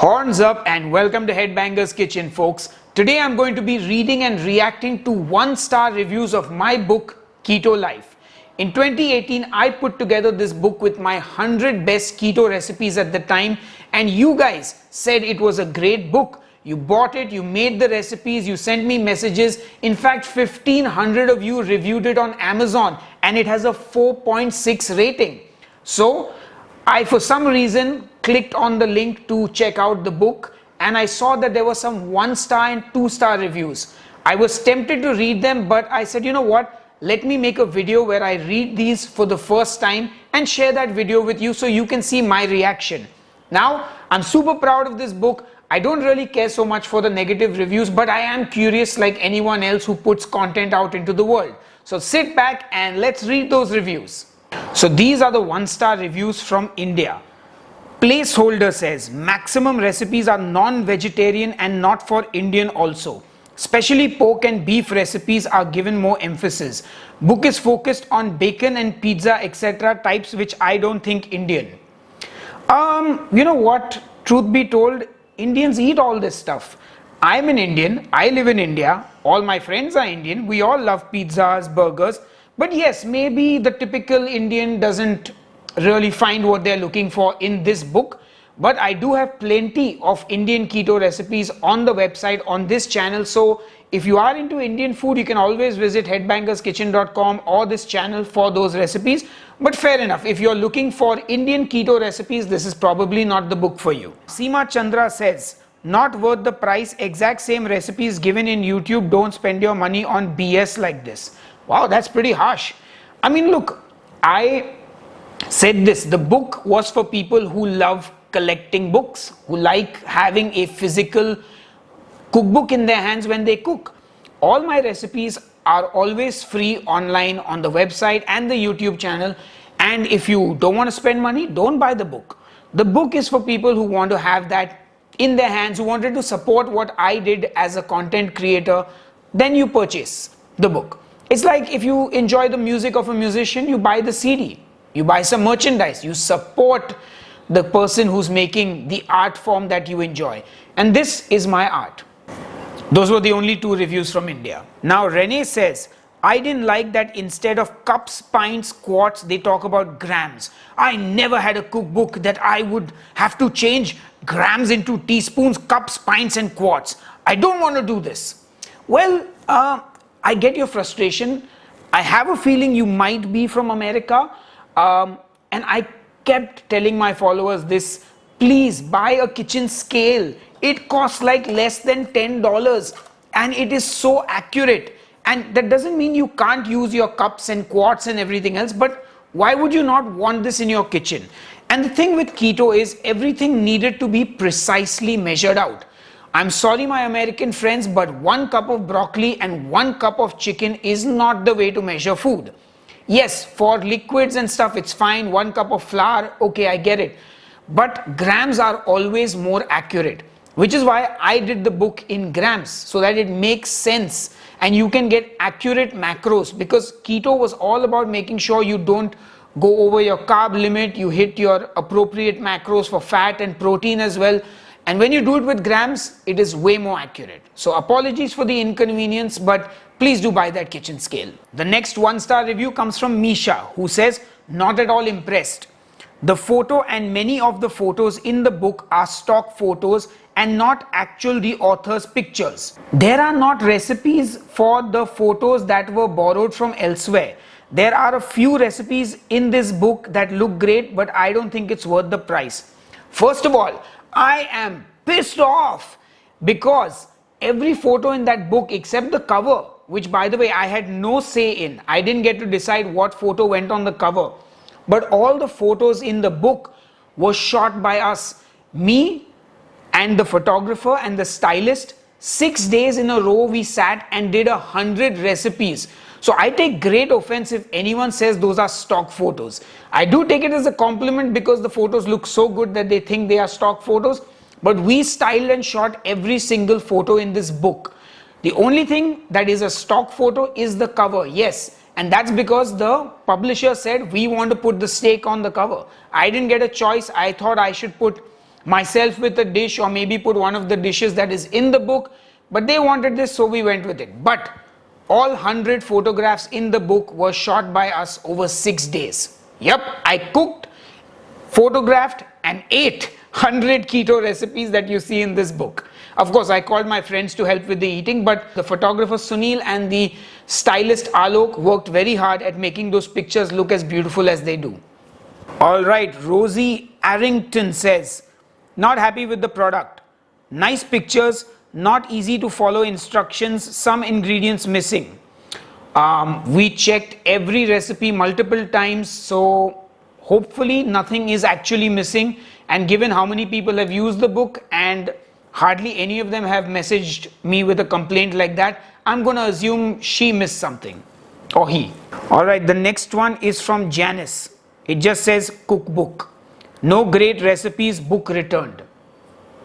Horns up and welcome to Headbangers Kitchen, folks. Today I'm going to be reading and reacting to 1-star reviews of my book, Keto Life. In 2018, I put together this book with my 100 best keto recipes at the time, and you guys said it was a great book. You bought it, you made the recipes, you sent me messages. In fact, 1500 of you reviewed it on Amazon and it has a 4.6 rating. So I, for some reason, clicked on the link to check out the book and I saw that there were some 1-star and 2-star reviews. I was tempted to read them, but I said, you know what? Let me make a video where I read these for the first time and share that video with you so you can see my reaction. Now, I'm super proud of this book. I don't really care so much for the negative reviews, but I am curious like anyone else who puts content out into the world. So sit back and let's read those reviews. So these are the 1-star reviews from India. Placeholder says, maximum recipes are non-vegetarian and not for Indian also. Especially pork and beef recipes are given more emphasis. Book is focused on bacon and pizza etc. types which I don't think Indian. You know what? Truth be told, Indians eat all this stuff. I'm an Indian, I live in India, all my friends are Indian, we all love pizzas, burgers. But yes, maybe the typical Indian doesn't really find what they're looking for in this book. But I do have plenty of Indian keto recipes on the website on this channel. So if you are into Indian food, you can always visit headbangerskitchen.com or this channel for those recipes. But fair enough, if you're looking for Indian keto recipes, this is probably not the book for you. Seema Chandra says, not worth the price, exact same recipes given in YouTube, don't spend your money on BS like this. Wow, that's pretty harsh. I mean, look, I said this, the book was for people who love collecting books, who like having a physical cookbook in their hands when they cook. All my recipes are always free online on the website and the YouTube channel. And if you don't want to spend money, don't buy the book. The book is for people who want to have that in their hands, who wanted to support what I did as a content creator. Then you purchase the book. It's like if you enjoy the music of a musician, you buy the CD, you buy some merchandise, you support the person who's making the art form that you enjoy. And this is my art. Those were the only 2 reviews from India. Now Renee says, I didn't like that instead of cups, pints, quarts, they talk about grams. I never had a cookbook that I would have to change grams into teaspoons, cups, pints and quarts. I don't want to do this. Well, I get your frustration. I have a feeling you might be from America. And I kept telling my followers this, please buy a kitchen scale. It costs like less than $10 and it is so accurate. And that doesn't mean you can't use your cups and quarts and everything else, but why would you not want this in your kitchen? And the thing with keto is everything needed to be precisely measured out. I'm sorry my American friends, but 1 cup of broccoli and 1 cup of chicken is not the way to measure food. Yes, for liquids and stuff it's fine, 1 cup of flour, okay, I get it. But grams are always more accurate, which is why I did the book in grams, so that it makes sense and you can get accurate macros, because keto was all about making sure you don't go over your carb limit, you hit your appropriate macros for fat and protein as well. And when you do it with grams, it is way more accurate. So apologies for the inconvenience, but please do buy that kitchen scale. The next 1-star review comes from Misha, who says, not at all impressed. The photo and many of the photos in the book are stock photos and not actual the author's pictures. There are not recipes for the photos that were borrowed from elsewhere. There are a few recipes in this book that look great, but I don't think it's worth the price. First of all, I am pissed off because every photo in that book except the cover, which by the way I had no say in, I didn't get to decide what photo went on the cover, but all the photos in the book were shot by us, me and the photographer and the stylist. 6 days in a row we sat and did 100 recipes. So I take great offense if anyone says those are stock photos. I do take it as a compliment because the photos look so good that they think they are stock photos. But we styled and shot every single photo in this book. The only thing that is a stock photo is the cover, yes. And that's because the publisher said we want to put the steak on the cover. I didn't get a choice. I thought I should put myself with a dish or maybe put one of the dishes that is in the book, but they wanted this, so we went with it. But all 100 photographs in the book were shot by us over 6 days. Yep, I cooked, photographed and ate 100 keto recipes that you see in this book. Of course, I called my friends to help with the eating, but the photographer Sunil and the stylist Alok worked very hard at making those pictures look as beautiful as they do. Alright, Rosie Arrington says, not happy with the product. Nice pictures, not easy to follow instructions, some ingredients missing. We checked every recipe multiple times, so hopefully nothing is actually missing, and given how many people have used the book and hardly any of them have messaged me with a complaint like that, I'm going to assume she missed something, or he. Alright, the next one is from Janice. It just says cookbook. No great recipes, book returned.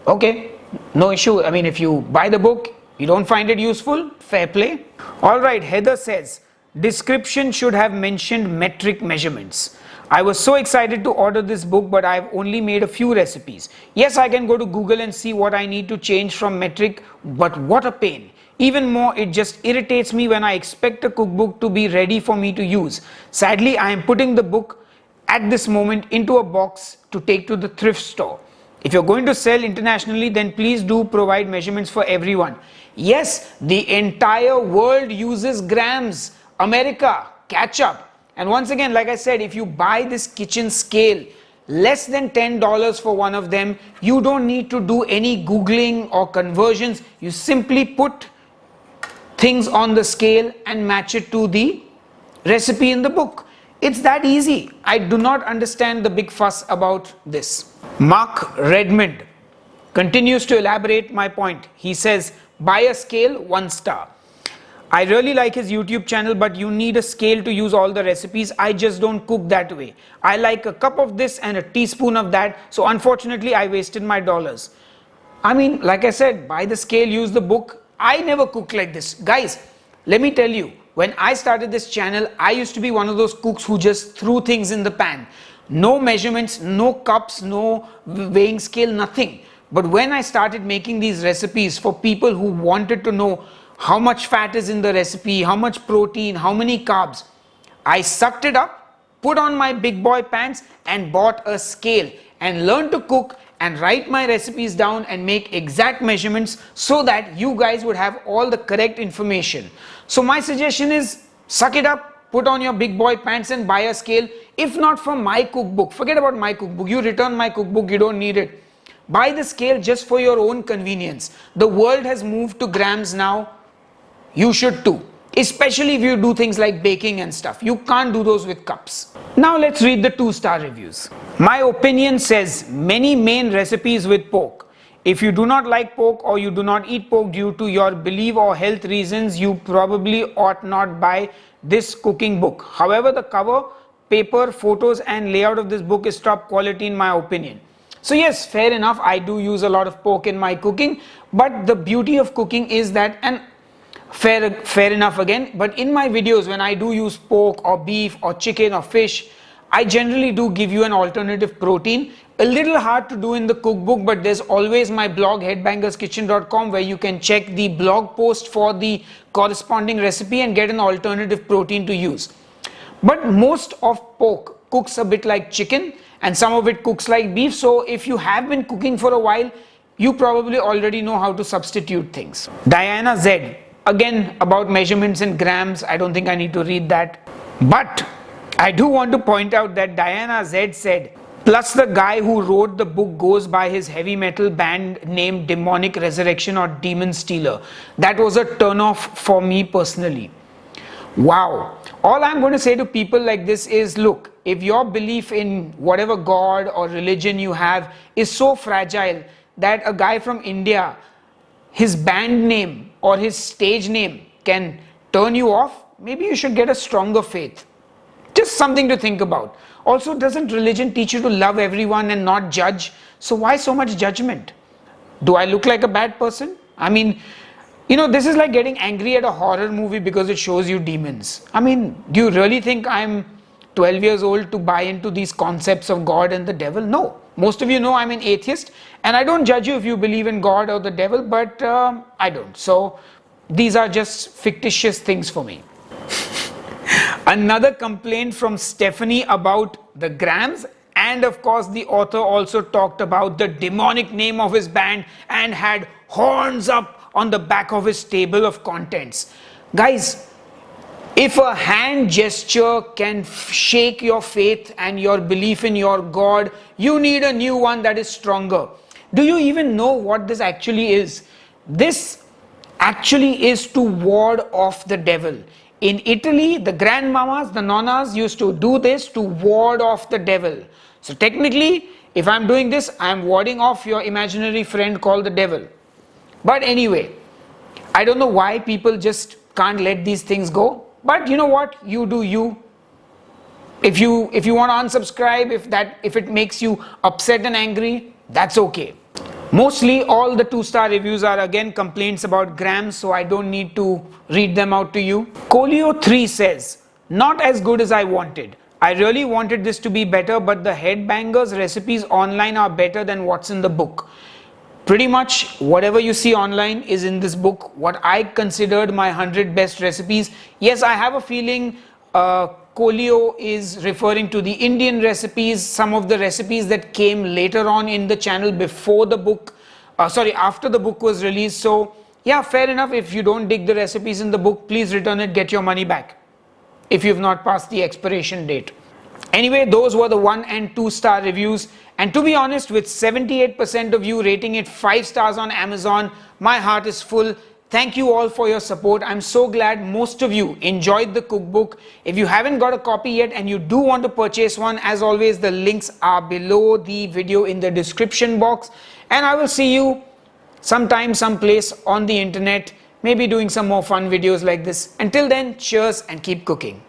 Okay, no issue. I mean, if you buy the book, you don't find it useful, fair play. Alright, Heather says, description should have mentioned metric measurements. I was so excited to order this book, but I've only made a few recipes. Yes, I can go to Google and see what I need to change from metric, but what a pain. Even more, it just irritates me when I expect a cookbook to be ready for me to use. Sadly, I am putting the book at this moment into a box to take to the thrift store. If you're going to sell internationally, then please do provide measurements for everyone. Yes, the entire world uses grams. America, catch up. And once again, like I said, if you buy this kitchen scale, less than $10 for one of them, you don't need to do any Googling or conversions. You simply put things on the scale and match it to the recipe in the book. It's that easy. I do not understand the big fuss about this. Mark Redmond continues to elaborate my point. He says, buy a scale, 1 star. I really like his YouTube channel, but you need a scale to use all the recipes. I just don't cook that way. I like a cup of this and a teaspoon of that, so unfortunately I wasted my dollars. I mean, like I said, buy the scale, use the book. I never cook like this. Guys, let me tell you, when I started this channel, I used to be one of those cooks who just threw things in the pan. No measurements, no cups, no weighing scale, nothing. But when I started making these recipes for people who wanted to know how much fat is in the recipe, how much protein, how many carbs, I sucked it up, put on my big boy pants and bought a scale and learned to cook and write my recipes down and make exact measurements so that you guys would have all the correct information. So my suggestion is, suck it up, put on your big boy pants and buy a scale. If not from my cookbook, forget about my cookbook, you return my cookbook, you don't need it. Buy the scale just for your own convenience. The world has moved to grams now. You should too, especially if you do things like baking and stuff. You can't do those with cups. Now let's read the 2-star reviews. My opinion says, many main recipes with pork. If you do not like pork or you do not eat pork due to your belief or health reasons, you probably ought not buy this cooking book. However, the cover, paper, photos and layout of this book is top quality in my opinion. So yes, fair enough, I do use a lot of pork in my cooking, but the beauty of cooking is that, and fair enough again, but in my videos when I do use pork or beef or chicken or fish, I generally do give you an alternative protein. A little hard to do in the cookbook, but there's always my blog headbangerskitchen.com where you can check the blog post for the corresponding recipe and get an alternative protein to use. But most of pork cooks a bit like chicken and some of it cooks like beef, so if you have been cooking for a while, you probably already know how to substitute things. Diana Z, again about measurements in grams, I don't think I need to read that. But I do want to point out that Diana Z said, plus the guy who wrote the book goes by his heavy metal band name Demonic Resurrection or Demon Stealer. That was a turn-off for me personally. Wow. All I'm going to say to people like this is, look, if your belief in whatever God or religion you have is so fragile that a guy from India, his band name or his stage name can turn you off, maybe you should get a stronger faith. Just something to think about. Also, doesn't religion teach you to love everyone and not judge? So why so much judgment? Do I look like a bad person? I mean, you know, this is like getting angry at a horror movie because it shows you demons. I mean, do you really think I'm 12 years old to buy into these concepts of God and the devil? No. Most of you know I'm an atheist, and I don't judge you if you believe in God or the devil, but I don't. So these are just fictitious things for me. Another complaint from Stephanie about the grams, and of course the author also talked about the demonic name of his band and had horns up on the back of his table of contents. Guys, if a hand gesture can shake your faith and your belief in your God, you need a new one that is stronger. Do you even know what this actually is? This actually is to ward off the devil. In Italy, the grandmamas, the nonnas used to do this to ward off the devil. So technically, if I'm doing this, I'm warding off your imaginary friend called the devil. But anyway, I don't know why people just can't let these things go. But you know what? You do you. If you want to unsubscribe, if it makes you upset and angry, that's okay. Mostly all the 2-star reviews are again complaints about grams, so I don't need to read them out to you. Colio3 says, not as good as I wanted. I really wanted this to be better, but the headbangers recipes online are better than what's in the book. Pretty much whatever you see online is in this book. What I considered my 100 best recipes. Yes, I have a feeling Colio is referring to the Indian recipes, some of the recipes that came later on in the channel before the book, after the book was released. So yeah, fair enough. If you don't dig the recipes in the book, please return it, get your money back if you've not passed the expiration date. Anyway, those were the 1 and 2-star reviews, and to be honest, with 78% of you rating it 5 stars on Amazon, my heart is full. Thank you all for your support. I'm so glad most of you enjoyed the cookbook. If you haven't got a copy yet and you do want to purchase one, as always, the links are below the video in the description box, and I will see you sometime, someplace on the internet, maybe doing some more fun videos like this. Until then, cheers and keep cooking.